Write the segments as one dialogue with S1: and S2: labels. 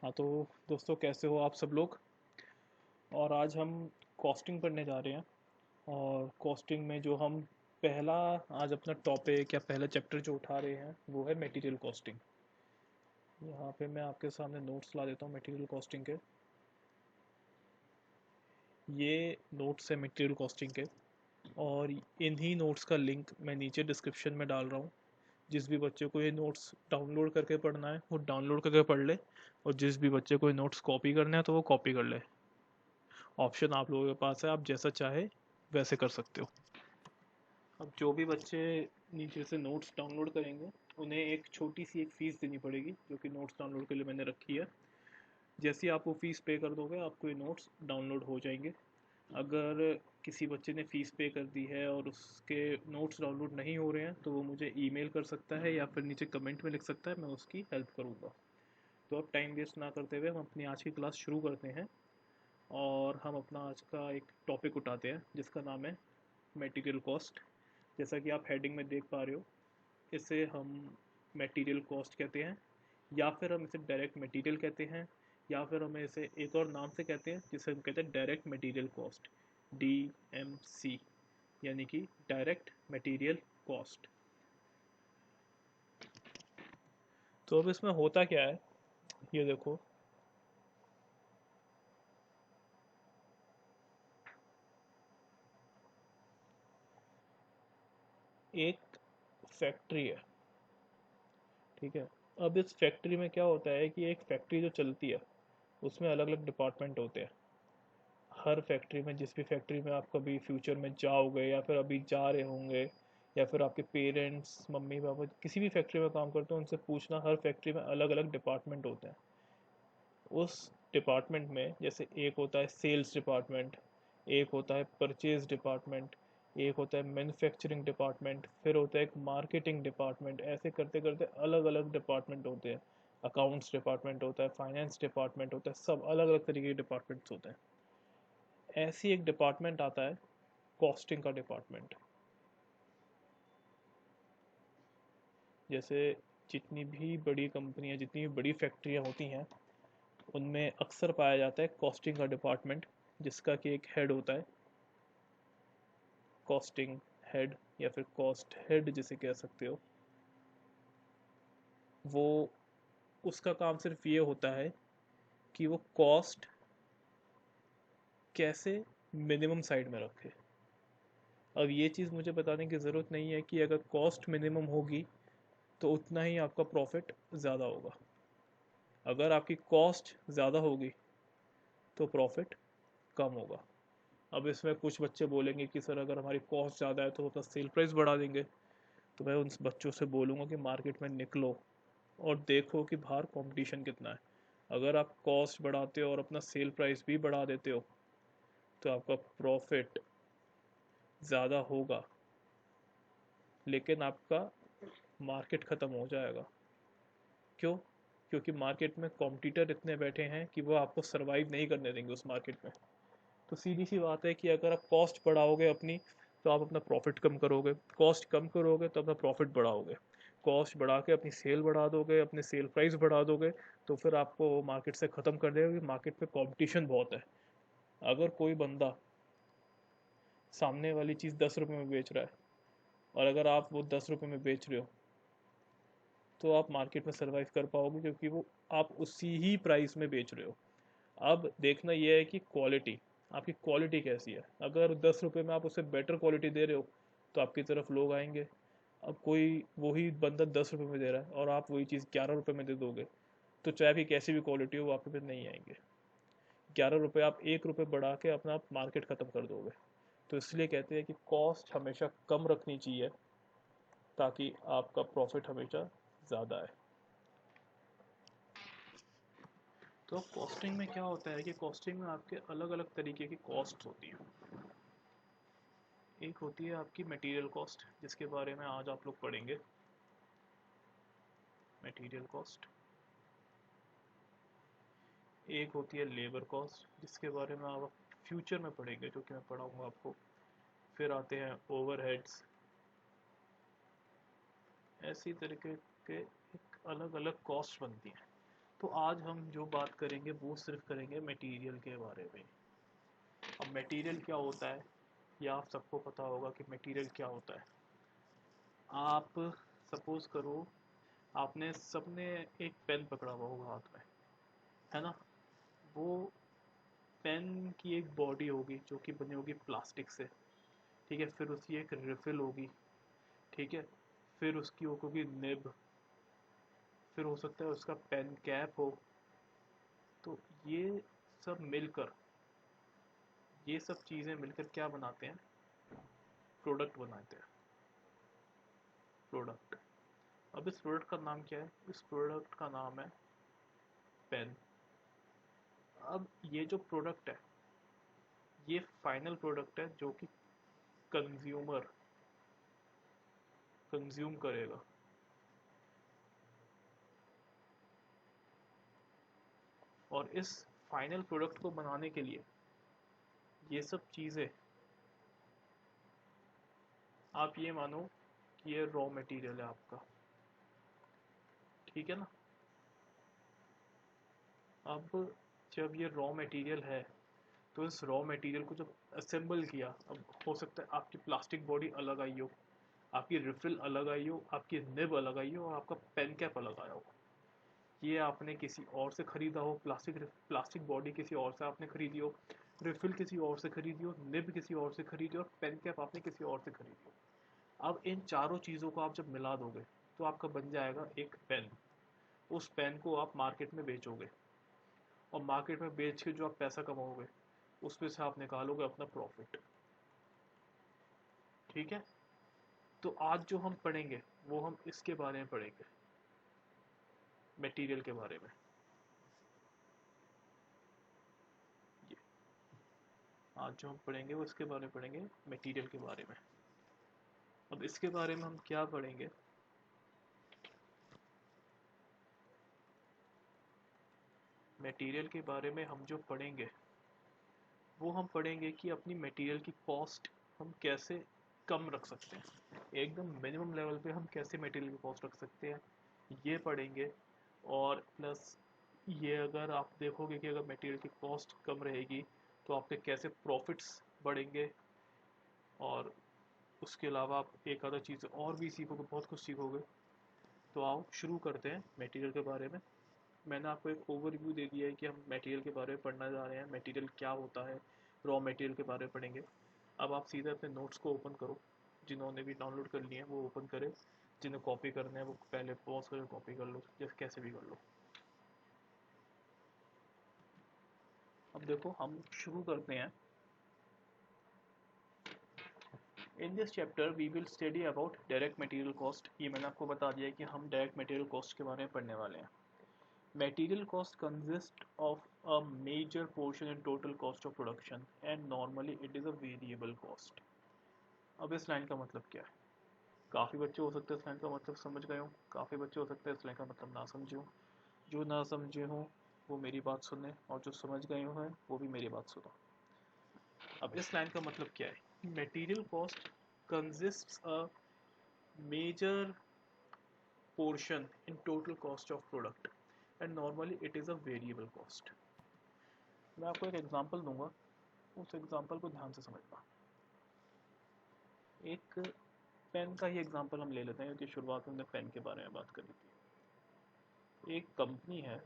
S1: हाँ तो दोस्तों, कैसे हो आप सब लोग। और आज हम कॉस्टिंग पढ़ने जा रहे हैं। और कॉस्टिंग में जो हम पहला आज अपना टॉपिक या पहला चैप्टर जो उठा रहे हैं वो है मटेरियल कॉस्टिंग। यहाँ पे मैं आपके सामने नोट्स ला देता हूँ मटेरियल कॉस्टिंग के। ये नोट्स है मटेरियल कॉस्टिंग के, और इन्हीं नोट्स का लिंक मैं नीचे डिस्क्रिप्शन में डाल रहा हूँ। जिस भी बच्चे को ये नोट्स डाउनलोड करके पढ़ना है वो डाउनलोड करके पढ़ ले, और जिस भी बच्चे को ये नोट्स कॉपी करना है तो वो कॉपी कर ले। ऑप्शन आप लोगों के पास है, आप जैसा चाहे वैसे कर सकते हो। अब जो भी बच्चे नीचे से नोट्स डाउनलोड करेंगे उन्हें एक छोटी सी एक फ़ीस देनी पड़ेगी, जो कि नोट्स डाउनलोड के लिए मैंने रखी है। जैसे ही आप वो फ़ीस पे कर दोगे आपको ये नोट्स डाउनलोड हो जाएंगे। अगर किसी बच्चे ने फ़ीस पे कर दी है और उसके नोट्स डाउनलोड नहीं हो रहे हैं तो वो मुझे ईमेल कर सकता है या फिर नीचे कमेंट में लिख सकता है, मैं उसकी हेल्प करूँगा। तो अब टाइम वेस्ट ना करते हुए हम अपनी आज की क्लास शुरू करते हैं। और हम अपना आज का एक टॉपिक उठाते हैं जिसका नाम है मटेरियल कॉस्ट। जैसा कि आप हेडिंग में देख पा रहे हो, इसे हम मटेरियल कॉस्ट कहते हैं, या फिर हम इसे डायरेक्ट मटेरियल कहते हैं, या फिर हमें इसे एक और नाम से कहते हैं जिसे हम कहते हैं डायरेक्ट मटेरियल कॉस्ट, DMC, यानी कि डायरेक्ट मटेरियल कॉस्ट। तो अब इसमें होता क्या है, ये देखो। एक फैक्ट्री है, ठीक है। अब इस फैक्ट्री में क्या होता है कि एक फैक्ट्री जो चलती है उसमें अलग अलग डिपार्टमेंट होते हैं। हर फैक्ट्री में, जिस भी फैक्ट्री में आप कभी फ्यूचर में जाओगे या फिर अभी जा रहे होंगे, या फिर आपके पेरेंट्स मम्मी पापा किसी भी फैक्ट्री में काम करते हैं उनसे पूछना, हर फैक्ट्री में अलग अलग डिपार्टमेंट होते हैं। उस डिपार्टमेंट में जैसे एक होता है सेल्स डिपार्टमेंट, एक होता है परचेज डिपार्टमेंट, एक होता है मैन्युफैक्चरिंग डिपार्टमेंट, फिर होता है एक मार्केटिंग डिपार्टमेंट। ऐसे करते करते अलग अलग डिपार्टमेंट होते हैं। अकाउंट्स डिपार्टमेंट होता है, फाइनेंस डिपार्टमेंट होता है, सब अलग अलग तरीके के डिपार्टमेंट्स होते हैं। ऐसी एक डिपार्टमेंट आता है कॉस्टिंग का डिपार्टमेंट। जैसे जितनी भी बड़ी कंपनियां, जितनी भी बड़ी फैक्ट्रियां होती हैं उनमें अक्सर पाया जाता है कॉस्टिंग का डिपार्टमेंट, जिसका कि एक हेड होता है कॉस्टिंग हेड, या फिर कॉस्ट हेड जिसे कह सकते हो। वो, उसका काम सिर्फ ये होता है कि वो कॉस्ट कैसे मिनिमम साइड में रखे। अब ये चीज़ मुझे बताने की ज़रूरत नहीं है कि अगर कॉस्ट मिनिमम होगी तो उतना ही आपका प्रॉफिट ज़्यादा होगा। अगर आपकी कॉस्ट ज़्यादा होगी तो प्रॉफिट कम होगा। अब इसमें कुछ बच्चे बोलेंगे कि सर अगर हमारी कॉस्ट ज़्यादा है तो अपना सेल प्राइस बढ़ा देंगे। तो मैं उन बच्चों से बोलूँगा कि मार्केट में निकलो और देखो कि बाहर कंपटीशन कितना है। अगर आप कॉस्ट बढ़ाते हो और अपना सेल प्राइस भी बढ़ा देते हो तो आपका प्रॉफिट ज़्यादा होगा, लेकिन आपका मार्केट ख़त्म हो जाएगा। क्यों? क्योंकि मार्केट में कॉम्पिटिटर इतने बैठे हैं कि वो आपको सरवाइव नहीं करने देंगे उस मार्केट में। तो सीधी सी बात है कि अगर आप कॉस्ट बढ़ाओगे अपनी तो आप अपना प्रॉफिट कम करोगे, कॉस्ट कम करोगे तो अपना प्रॉफिट बढ़ाओगे। कॉस्ट बढ़ा के अपनी सेल बढ़ा दोगे, अपने सेल प्राइस बढ़ा दोगे, तो फिर आपको मार्केट से ख़त्म कर देगा, क्योंकि मार्केट में कंपटीशन बहुत है। अगर कोई बंदा सामने वाली चीज़ 10 रुपये में बेच रहा है और अगर आप वो 10 रुपये में बेच रहे हो तो आप मार्केट में सर्वाइव कर पाओगे, क्योंकि वो आप उसी ही प्राइस में बेच रहे हो। अब देखना यह है कि क्वालिटी, आपकी क्वालिटी कैसी है। अगर 10 रुपये में आप उससे बेटर क्वालिटी दे रहे हो तो आपकी तरफ लोग आएंगे। अब कोई वही बंदा 10 रुपये में दे रहा है और आप वही चीज़ 11 रुपये में दे दोगे, तो चाहे आपकी कैसी भी क्वालिटी हो वो आपके पे नहीं आएंगे। 11 रुपये आप 1 रुपये बढ़ा के अपना मार्केट ख़त्म कर दोगे। तो इसलिए कहते हैं कि कॉस्ट हमेशा कम रखनी चाहिए ताकि आपका प्रॉफिट हमेशा ज़्यादा है। तो कॉस्टिंग में क्या होता है कि कॉस्टिंग में आपके अलग अलग तरीके की कॉस्ट होती हैं। एक होती है आपकी मटेरियल कॉस्ट, जिसके बारे में आज आप लोग पढ़ेंगे। Material cost. एक होती है लेबर कॉस्ट, जिसके बारे में आप फ्यूचर में पढ़ेंगे, जो कि मैं पढ़ाऊँगा आपको। फिर आते हैं ओवरहेड्स। ऐसी तरीके के एक अलग अलग कॉस्ट बनती हैं। तो आज हम जो बात करेंगे वो सिर्फ करेंगे मटेरियल के बारे में। अब मटेरियल क्या होता है, या आप सबको पता होगा कि मटेरियल क्या होता है। आप सपोज करो, आपने सबने एक पेन पकड़ा हुआ होगा हाथ में, है ना। वो पेन की एक बॉडी होगी जो कि बनी होगी प्लास्टिक से, ठीक है। फिर उसकी एक रिफिल होगी, ठीक है। फिर उसकी होगी निब, फिर हो सकता है उसका पेन कैप हो। तो सब मिलकर ये सब चीज़ें मिलकर क्या बनाते हैं, प्रोडक्ट बनाते हैं, प्रोडक्ट। अब इस प्रोडक्ट का नाम क्या है, इस प्रोडक्ट का नाम है पेन। अब ये जो प्रोडक्ट है, ये फाइनल प्रोडक्ट है जो कि कंज्यूमर कंज्यूम करेगा। और इस फाइनल प्रोडक्ट को बनाने के लिए ये सब चीज़ें, आप ये मानो कि ये रॉ मटेरियल है आपका, ठीक है ना। अब जब ये रॉ मटेरियल है, तो इस रॉ मटेरियल को जब असेंबल किया, अब हो सकता है आपकी प्लास्टिक बॉडी अलग आई हो, आपकी रिफिल अलग आई हो, आपकी निब अलग आई हो, और आपका पेन कैप अलग आया हो। ये आपने किसी और से खरीदा हो, प्लास्टिक बॉडी किसी और से आपने खरीदी हो, रिफिल किसी और से खरीदी हो, निब किसी और से खरीदी हो, और पेन कैप आपने किसी और से खरीदी हो। अब इन चारों चीज़ों को आप जब मिला दोगे तो आपका बन जाएगा एक पेन। उस पेन को आप मार्केट में बेचोगे, और मार्केट में बेच के जो आप पैसा कमाओगे उसमें से आप निकालोगे अपना प्रॉफिट, ठीक है। तो आज जो हम पढ़ेंगे वो हम इसके बारे में पढ़ेंगे, मटेरियल के बारे में। ये आज जो हम पढ़ेंगे वो इसके बारे में पढ़ेंगे, मटेरियल के बारे में। अब इसके बारे में हम क्या पढ़ेंगे, मटेरियल के बारे में हम जो पढ़ेंगे वो हम पढ़ेंगे कि अपनी मटेरियल की कॉस्ट हम कैसे कम रख सकते हैं, एकदम मिनिमम लेवल पे हम कैसे मटेरियल की कॉस्ट रख सकते हैं, ये पढ़ेंगे। और प्लस ये, अगर आप देखोगे कि अगर मटेरियल की कॉस्ट कम रहेगी तो आपके कैसे प्रॉफिट्स बढ़ेंगे। और उसके अलावा आप एक आधा चीज़ और भी सीखोगे, बहुत कुछ सीखोगे। तो आओ शुरू करते हैं मटेरियल के बारे में। मैंने आपको एक ओवरव्यू दे दिया है कि हम मटेरियल के बारे में पढ़ना जा रहे हैं, मटेरियल क्या होता है, रॉ मटेरियल के बारे में पढ़ेंगे। अब आप सीधे अपने नोट्स को ओपन करो, जिन्होंने भी डाउनलोड कर लिए हैं वो ओपन करें, जिन्हें कॉपी करना है वो पहले पॉज करके कॉपी कर लो, जैसे कैसे भी कर लो। अब देखो हम शुरू करते हैं। In this chapter we will study about direct material cost. ये मैंने आपको बता दिया है कि हम डायरेक्ट मटेरियल कॉस्ट के बारे में पढ़ने वाले हैं। Material cost consists of a major portion in total cost of production and normally it is a variable cost. अब इस लाइन का मतलब क्या है? काफ़ी बच्चे हो सकते हैं इस लाइन का मतलब समझ गए हों, काफ़ी बच्चे हो सकते हैं इस लाइन का मतलब ना समझे हों। जो ना समझे हों वो मेरी बात सुने, और जो समझ गए हों वो भी मेरी बात सुनो। अब इस लाइन का मतलब क्या है? Material cost consists a major portion in total cost of product and normally it is a variable cost. मैं आपको एक एग्जांपल दूंगा, उस एग्जांपल को ध्यान से समझना। एक पेन का ही एग्जांपल हम ले लेते हैं क्योंकि शुरुआत में हमने पेन के बारे में बात करी थी। एक कंपनी है,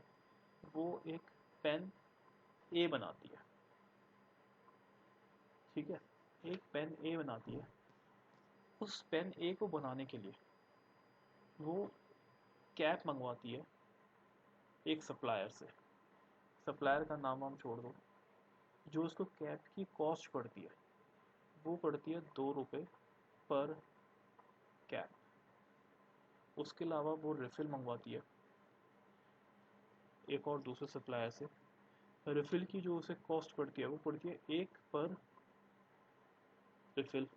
S1: वो एक पेन ए बनाती है, ठीक है। एक पेन ए बनाती है। उस पेन ए को बनाने के लिए वो कैप मंगवाती है एक सप्लायर से। सप्लायर का नाम हम छोड़ दो। जो उसको कैप की कॉस्ट पड़ती है वो पड़ती है 2 रुपये पर कैप। उसके अलावा वो रिफ़िल मंगवाती है एक और दूसरे सप्लायर से। रिफ़िल की जो उसे कॉस्ट पड़ती है वो पड़ती है 1 पर रिफ़िल,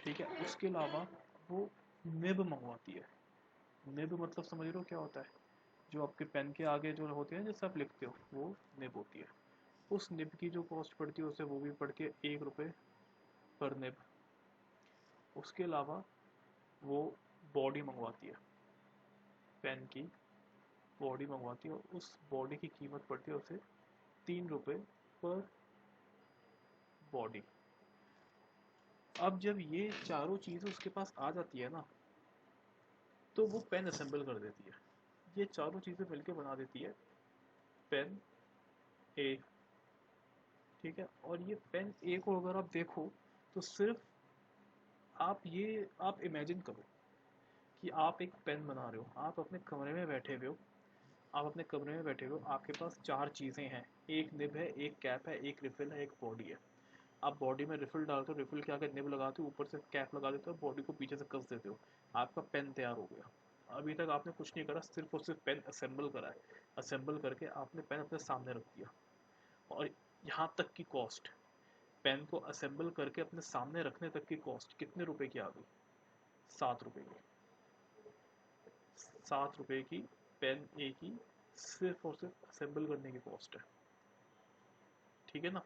S1: ठीक है। उसके अलावा वो निब मंगवाती है। निब मतलब समझ रहे हो क्या होता है? जो आपके पेन के आगे जो होते हैं जैसे आप लिखते हो वो निब होती है। उस निब की जो कॉस्ट पड़ती है उसे वो भी पड़ती है 1 रुपये पर निब। उसके अलावा वो बॉडी मंगवाती है पेन की, बॉडी मंगवाती है और उस बॉडी की कीमत पड़ती है उसे 3 रुपये पर बॉडी। अब जब ये चारों चीज़ें उसके पास आ जाती है ना, तो वो पेन असेंबल कर देती है। ये चारों चीज़ें मिलके बना देती है पेन ए। ठीक है, और ये पेन ए को अगर आप देखो तो सिर्फ आप इमेजिन करो कि आप एक पेन बना रहे हो, आप अपने कमरे में बैठे हुए हो, आप अपने कमरे में बैठे हो, आपके पास चार चीज़ें हैं, एक निब है, एक कैप है, एक रिफिल है, एक बॉडी है। आप बॉडी में रिफिल डालते हो, रिफिल के आगे निब लगाते हो, ऊपर से कैप लगा देते हो, बॉडी को पीछे से कस देते हो, आपका पेन तैयार हो गया। अभी तक आपने कुछ नहीं करा, सिर्फ और सिर्फ पेन असेंबल करा है। असेंबल करके आपने पेन अपने सामने रख दिया, और यहाँ तक की कॉस्ट, पेन को असेंबल करके अपने सामने रखने तक की कॉस्ट कितने रुपए की आ गई? 7 रुपए की। 7 रुपए की पेन ए की सिर्फ और सिर्फ असेंबल करने की कॉस्ट है। ठीक है ना,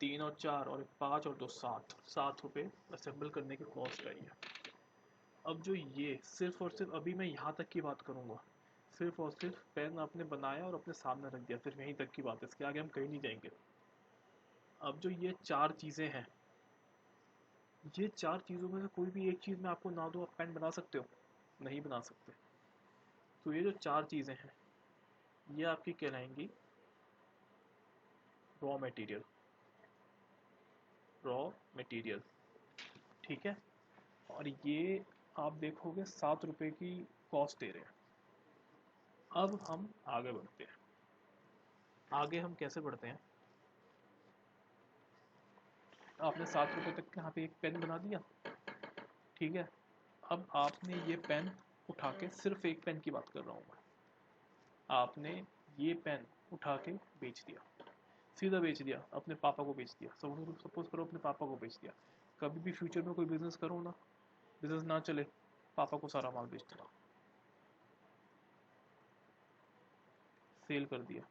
S1: 3 और 4 और 5 और 2 7, 7 रुपए असेंबल करने की कॉस्ट आई है। अब जो ये सिर्फ और सिर्फ, अभी मैं यहाँ तक की बात करूँगा, सिर्फ और सिर्फ पेन आपने बनाया और अपने सामने रख दिया, सिर्फ यहीं तक की बात है, इसके आगे हम कहीं नहीं जाएंगे। अब जो ये चार चीज़ें हैं, ये चार चीज़ों में से कोई भी एक चीज़ मैं आपको ना दूँ, आप पेन बना सकते हो? नहीं बना सकते। तो ये जो चार चीज़ें हैं, ये आपकी कहलाएंगी रॉ मटेरियल। रॉ मटेरियल, ठीक है। और ये आप देखोगे 7 रुपए की कॉस्ट दे रहे हैं। अब हम आगे बढ़ते हैं। आगे हम कैसे बढ़ते हैं? आपने 7 रुपए तक के यहाँ पे एक पेन बना दिया, ठीक है। अब आपने ये पेन उठा के, सिर्फ एक पेन की बात कर रहा हूँ मैं, आपने ये पेन उठा के बेच दिया, सीधा बेच दिया, अपने पापा को बेच दिया। सपोज करो अपने पापा को बेच दिया। कभी भी फ्यूचर में कोई बिजनेस करो ना, बिजनेस ना चले, पापा को सारा माल बेच देना, सेल कर दिया।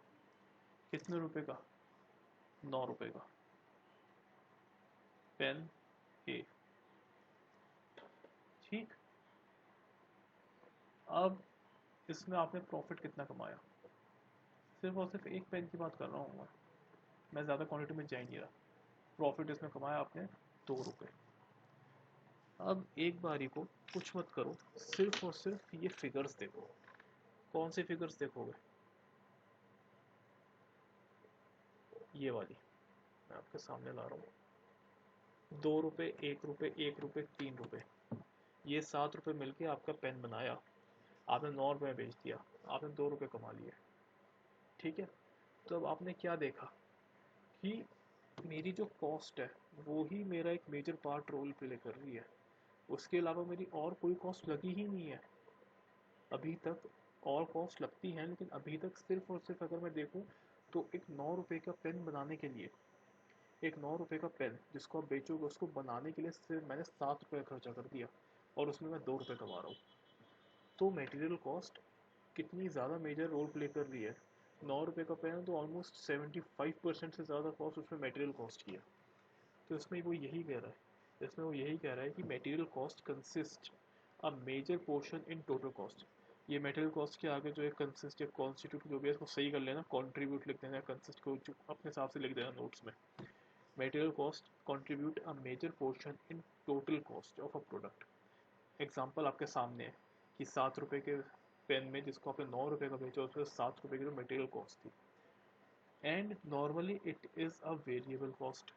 S1: कितने रुपए का? 9 रुपए का पेन ए। ठीक। अब इसमें आपने प्रॉफिट कितना कमाया? सिर्फ और सिर्फ एक पेन की बात कर रहा हूँ मैं ज़्यादा क्वांटिटी में जा ही नहीं रहा। प्रॉफिट इसमें कमाया आपने 2 रुपए। अब एक बारी को कुछ मत करो, सिर्फ और सिर्फ ये फिगर्स देखो। कौन सी फिगर्स देखोगे? ये वाली मैं आपके सामने ला रहा हूँ। 2 रुपए, 1 रुपए, 1 रुपए, 3 रुपए, ये 7 रुपए मिलके आपका पेन बनाया। आपने 9 रुपए में बेच दिया, आपने 2 रुपए कमा लिए। ठीक है। तो अब आपने क्या देखा कि मेरी जो कॉस्ट है वो ही मेरा एक मेजर पार्ट रोल प्ले कर रही है, उसके अलावा मेरी और कोई कॉस्ट लगी ही नहीं है अभी तक। और कॉस्ट लगती है लेकिन अभी तक सिर्फ और सिर्फ अगर मैं देखूं तो एक 9 रुपए का पेन बनाने के लिए, एक 9 रुपए का पेन जिसको आप बेचोगे, उसको बनाने के लिए सिर्फ मैंने 7 रुपये खर्चा कर दिया, और उसमें मैं 2 रुपए कमा रहा हूँ। तो मटेरियल कॉस्ट कितनी ज़्यादा मेजर रोल प्ले कर रही है। 9 रुपए का पेन है तो ऑलमोस्ट 75% से ज़्यादा कॉस्ट उसमें मटेरियल कॉस्ट की है। तो इसमें वो यही कह रहा है, इसमें वो यही कह रहा है कि material cost consist a major portion in total cost. ये मटेरियल कॉस्ट के आगे जो है कंसिस्ट या कॉन्स्टिट्यूट जो भी है इसको सही कर लेना, कॉन्ट्रीब्यूट लिख देना, कंसिस्ट को अपने हिसाब से लिख देना नोट्स में। Material cost contribute a major portion in total cost of a product. Example आपके सामने है कि 7 रुपए के पेन में जिसको आपने 9 रुपए का बेचा, उसमें 7 रुपए की जो मटेरियल कॉस्ट थी, and normally it is a variable cost.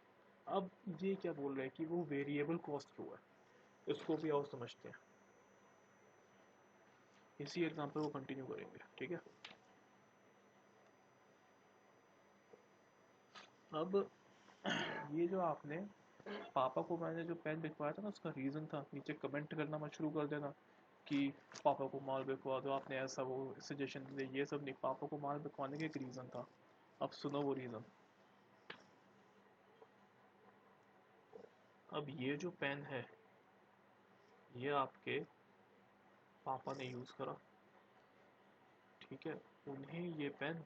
S1: अब ये क्या बोल रहा है कि वो वेरिएबल कॉस्ट क्यों है, इसको भी और समझते हैं। इसी एग्जांपल को कंटिन्यू करेंगे, ठीक है। अब ये जो आपने, पापा को मैंने जो पेन बिकवाया था ना, उसका रीज़न था, नीचे कमेंट करना मत शुरू कर देना कि पापा को माल बिकवा दो, आपने ऐसा वो सजेशन दिए, ये सब नहीं, पापा को माल बिकवाने का एक रीज़न था। अब सुनो वो रीज़न। अब ये जो पेन है, ये आपके पापा ने यूज़ करा, ठीक है। उन्हें ये पेन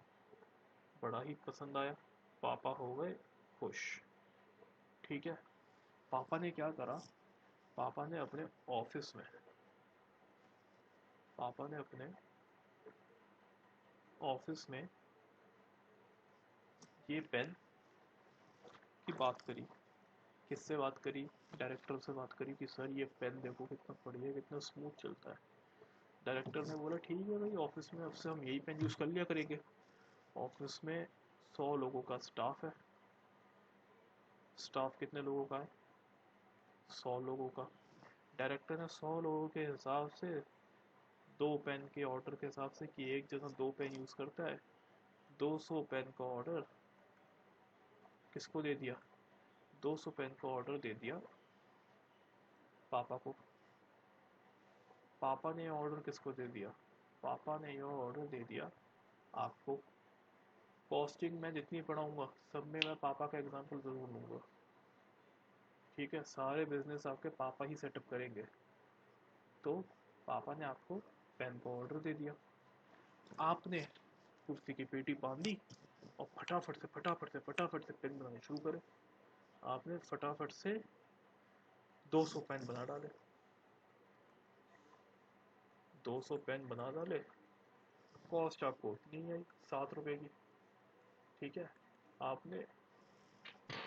S1: बड़ा ही पसंद आया, पापा हो गए खुश, ठीक है। पापा ने क्या करा, पापा ने अपने ऑफिस में, पापा ने अपने ऑफिस में ये पेन की बात करी, किससे बात करी, डायरेक्टर से बात करी कि सर ये पेन देखो कितना बढ़िया, कितना स्मूथ चलता है। डायरेक्टर ने बोला ठीक है भाई, ऑफिस में अब से हम यही पेन यूज़ कर लिया करेंगे। ऑफिस में 100 लोगों का स्टाफ है। स्टाफ कितने लोगों का है? 100 लोगों का। डायरेक्टर ने 100 लोगों के हिसाब से 2 पेन के ऑर्डर के हिसाब से कि एक जना 2 पेन यूज़ करता है, 200 पेन का ऑर्डर किसको दे दिया? 200 पेन का ऑर्डर दे दिया पापा को। पापा ने ऑर्डर किसको दे दिया? पापा ने ये ऑर्डर दे दिया आपको। कॉस्टिंग मैं जितनी पढ़ाऊंगा सब में मैं पापा का एग्जांपल ज़रूर लूँगा। ठीक है, सारे बिजनेस आपके पापा ही सेटअप करेंगे। तो पापा ने आपको पेन का ऑर्डर दे दिया, आपने कुर्सी की पेटी बांध दी और फटाफट से पेन बनाने शुरू करे। आपने फटाफट से 200 पेन बना डाले। 200 पेन बना डाले, कॉस्ट आपको इतनी आई 7 रुपए की। ठीक है, आपने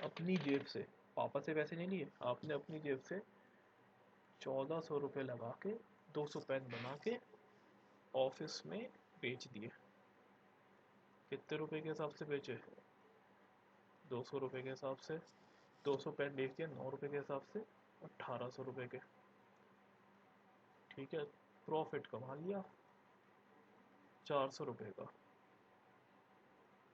S1: अपनी जेब से, पापा से पैसे नहीं लिए, आपने अपनी जेब से 1400 रुपये लगा के 200 पेन बना के ऑफिस में बेच दिए। कितने रुपए के हिसाब से बेचे? 200 रुपये के हिसाब से। 200 पेन बेच दिया 9 रुपये के हिसाब से, 1800 रुपये के। ठीक है, प्रॉफिट कमा लिया 400 रुपये का।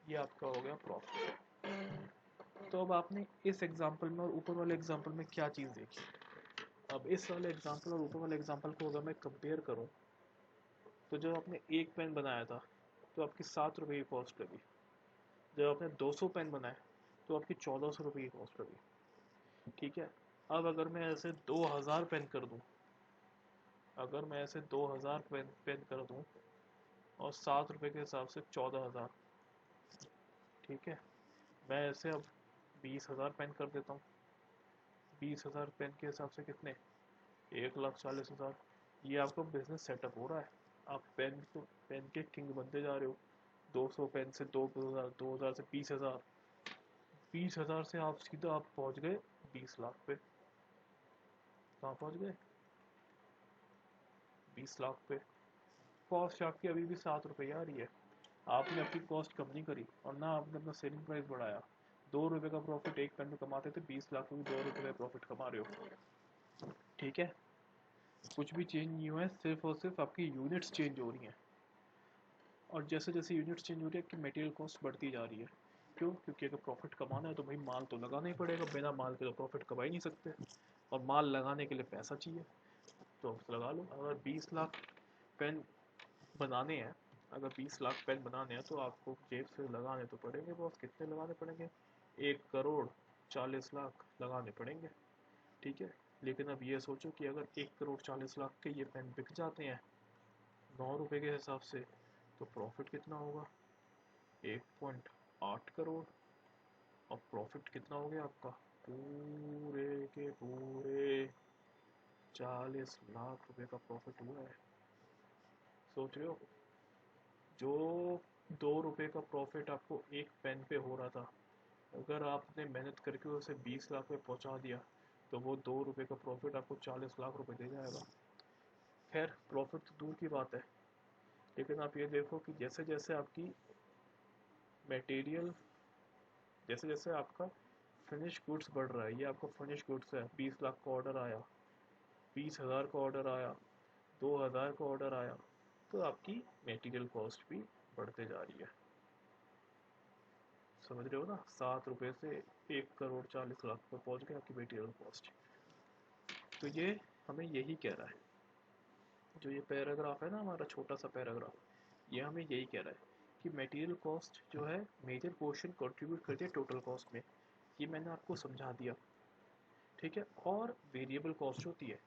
S1: ये आपका हो गया प्रॉफिट। तो अब आपने इस एग्जाम्पल में और ऊपर वाले एग्जाम्पल में क्या चीज़ देखी? अब इस वाले एग्जाम्पल और ऊपर वाले एग्जाम्पल को अगर मैं कंपेयर करूँ, तो जब आपने एक पेन बनाया था तो आपकी 7 रुपये की कॉस्ट लगी। जब आपने 200 पेन बनाए तो आपकी 1400 रुपये की कॉस्ट लगी। ठीक है, अब अगर मैं ऐसे 2000 पेन कर दूँ, अगर मैं ऐसे 2000 पेन कर दूँ और 7 रुपये के हिसाब से 14,000। ठीक है, मैं ऐसे अब 20,000 पेन कर देता हूँ। 20,000 पेन के हिसाब से कितने? 1,40,000। ये आपका बिजनेस सेटअप हो रहा है। आप पेन के किंग बनते जा रहे हो। 200 पेन से 2,000, 2,000 से 20,000, 20,000 से आप सीधा आप पहुंच गए 20 लाख पे। कहाँ पहुंच गए? 20 लाख पे। कॉस्ट आपकी अभी भी 7 रुपये आ रही है। आपने अपनी कॉस्ट कम नहीं करी और ना आपने अपना सेलिंग प्राइस बढ़ाया। 2 रुपये का प्रॉफिट एक पेन में कमाते थे, 20 लाख में 2 रुपये का प्रॉफिट कमा रहे हो। ठीक है, कुछ भी चेंज नहीं हुआ है, सिर्फ और सिर्फ आपकी यूनिट्स चेंज हो रही हैं। और जैसे जैसे यूनिट्स चेंज हो रही है आपकी मटेरियल कॉस्ट बढ़ती जा रही है। क्यों? क्योंकि अगर प्रॉफिट कमाना है तो भाई माल तो लगाना ही पड़ेगा, बिना माल के तो प्रॉफिट कमा ही नहीं सकते। और माल लगाने के लिए पैसा चाहिए, तो लगा लो। अगर 20 लाख पेन बनाने हैं, अगर 20 लाख पेन बनाने हैं तो आपको जेब से लगाने तो पड़ेंगे बॉस। कितने लगाने पड़ेंगे? 1,40,40,00,000 लगाने पड़ेंगे। ठीक है, लेकिन अब ये सोचो कि अगर 1,40,40,00,000 के ये पेन बिक जाते हैं 9 रुपये के हिसाब से, तो प्रॉफिट कितना होगा? 1.8 करोड़। और प्रॉफिट कितना हो गया आपका? पूरे के पूरे 40 लाख रुपए का प्रॉफिट हुआ है। सोच रहे हो, जो 2 रुपये का प्रॉफिट आपको एक पेन पे हो रहा था, अगर आपने मेहनत करके उसे 20 लाख पे पहुंचा दिया, तो वो 2 रुपये का प्रॉफिट आपको 40 लाख रुपए दे जाएगा। खैर, प्रॉफिट तो दूर की बात है, लेकिन आप ये देखो कि जैसे जैसे आपकी मटेरियल, जैसे जैसे आपका फिनिश गुड्स बढ़ रहा है, ये आपका फिनिश गुड्स है। 20 लाख का ऑर्डर आया, 20,000 का ऑर्डर आया, 2,000 का ऑर्डर आया, तो आपकी मटेरियल कॉस्ट भी बढ़ते जा रही है। समझ रहे हो ना? 7 रुपये से 1,40,00,000 पे पहुंच गया आपकी मटेरियल कॉस्ट। तो ये हमें यही कह रहा है, जो ये पैराग्राफ है ना हमारा छोटा सा पैराग्राफ, ये हमें यही कह रहा है कि मटेरियल कॉस्ट जो है मेजर पोर्शन कंट्रीब्यूट करती है टोटल कॉस्ट में। ये मैंने आपको समझा दिया। ठीक है, और वेरिएबल कॉस्ट होती है।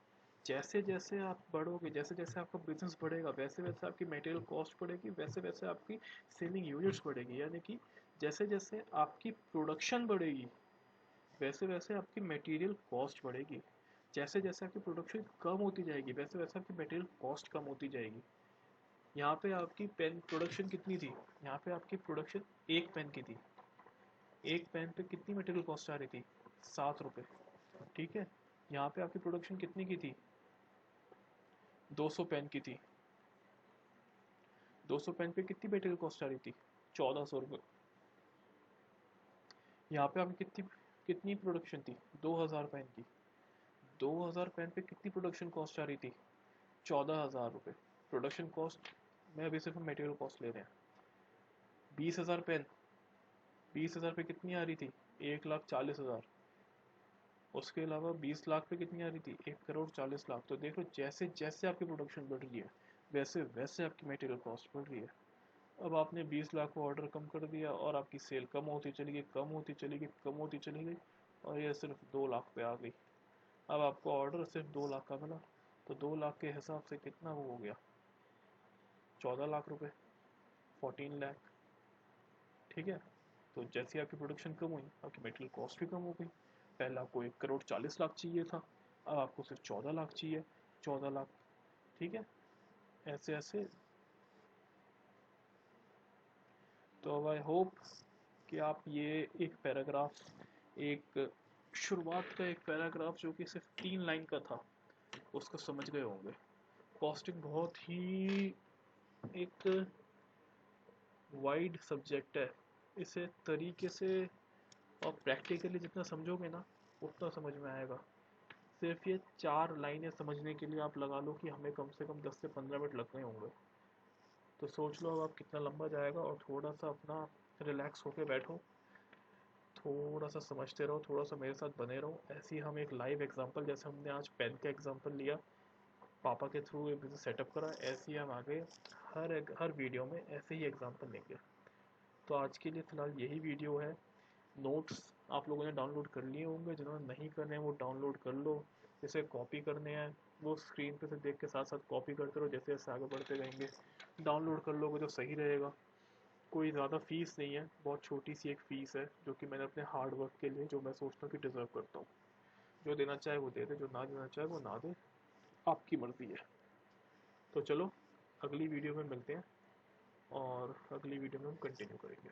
S1: जैसे जैसे आप बढ़ोगे, जैसे जैसे आपका बिजनेस बढ़ेगा, वैसे वैसे आपकी मटेरियल कॉस्ट बढ़ेगी, वैसे वैसे आपकी सेलिंग यूनिट्स बढ़ेगी। यानी कि जैसे जैसे आपकी प्रोडक्शन बढ़ेगी, वैसे वैसे आपकी मटेरियल कॉस्ट बढ़ेगी। जैसे जैसे आपकी प्रोडक्शन कम होती जाएगी, वैसे वैसे आपकी मटेरियल कॉस्ट कम होती जाएगी। यहाँ पे आपकी पेन प्रोडक्शन कितनी थी, यहाँ पे आपकी प्रोडक्शन एक पेन की थी, एक पेन पे कितनी मटेरियल कॉस्ट आ रही थी, 7 रुपये, ठीक है। यहाँ पे आपकी प्रोडक्शन कितनी की थी, 200 पेन की थी, 200 पेन पे कितनी मटेरियल कॉस्ट आ रही थी, 1400 रुपये। यहाँ पे आपकी कितनी कितनी प्रोडक्शन थी, 2000 पेन की, 2000 पेन पे कितनी प्रोडक्शन कॉस्ट आ रही थी, 14,000 रुपये। प्रोडक्शन कॉस्ट में अभी सिर्फ मटेरियल कॉस्ट ले रहे हैं। 20,000 पेन, 20,000 पे कितनी आ रही थी, 1,40,000। उसके अलावा 20 लाख पे कितनी आ रही थी, 1,40,00,000। तो देखो जैसे जैसे आपकी प्रोडक्शन बढ़ रही है वैसे वैसे आपकी मटेरियल कॉस्ट बढ़ रही है। अब आपने 20 लाख को ऑर्डर कम कर दिया और आपकी सेल कम होती चली गई, कम होती चली गई, कम होती चली गई, और ये सिर्फ 2 लाख पे आ गई। अब आपको ऑर्डर सिर्फ 2 लाख का मिला, तो 2 लाख के हिसाब से कितना वो हो गया, 14 लाख रुपए, 14 लाख, ठीक है। तो जैसे आपकी प्रोडक्शन कम हुई आपकी मटेरियल कॉस्ट भी कम हो गई। पहले आपको 1,40,00,000 चाहिए था, अब आपको सिर्फ 14 लाख चाहिए, 14 लाख, ठीक है। ऐसे ऐसे। तो अब आई होप कि आप ये एक पैराग्राफ, एक शुरुआत का एक पैराग्राफ जो कि सिर्फ 3 लाइन का था उसको समझ गए होंगे। कॉस्टिंग बहुत ही एक वाइड सब्जेक्ट है, इसे तरीके से और प्रैक्टिकली जितना समझोगे ना उतना समझ में आएगा। सिर्फ ये 4 लाइनें समझने के लिए आप लगा लो कि हमें कम से कम 10 से 15 मिनट लग गए होंगे। तो सोच लो अब आप कितना लंबा जाएगा, और थोड़ा सा अपना रिलैक्स होके बैठो, थोड़ा सा समझते रहो, थोड़ा सा मेरे साथ बने रहो। ऐसे ही हम एक लाइव एग्जांपल, जैसे हमने आज पेन का एग्जांपल लिया, पापा के थ्रू एक बिजनेस सेटअप करा, ऐसे ही हम आगे हर वीडियो में ऐसे ही एग्जांपल लेंगे। तो आज के लिए फ़िलहाल यही वीडियो है। नोट्स आप लोगों ने डाउनलोड कर लिए होंगे, जिन्होंने नहीं करने हैं वो डाउनलोड कर लो। जैसे कॉपी करने हैं वो स्क्रीन पे से देख के साथ साथ कॉपी करते रहो, जैसे जैसे आगे बढ़ते रहेंगे डाउनलोड कर लोगे तो सही रहेगा। कोई ज़्यादा फीस नहीं है, बहुत छोटी सी एक फ़ीस है जो कि मैंने अपने हार्ड वर्क के लिए, जो मैं सोचता हूँ कि डिज़र्व करता हूँ। जो देना चाहे वो दे दे, जो ना देना चाहे वो ना दे, आपकी मर्ज़ी है। तो चलो अगली वीडियो में मिलते हैं, और अगली वीडियो में हम कंटिन्यू करेंगे।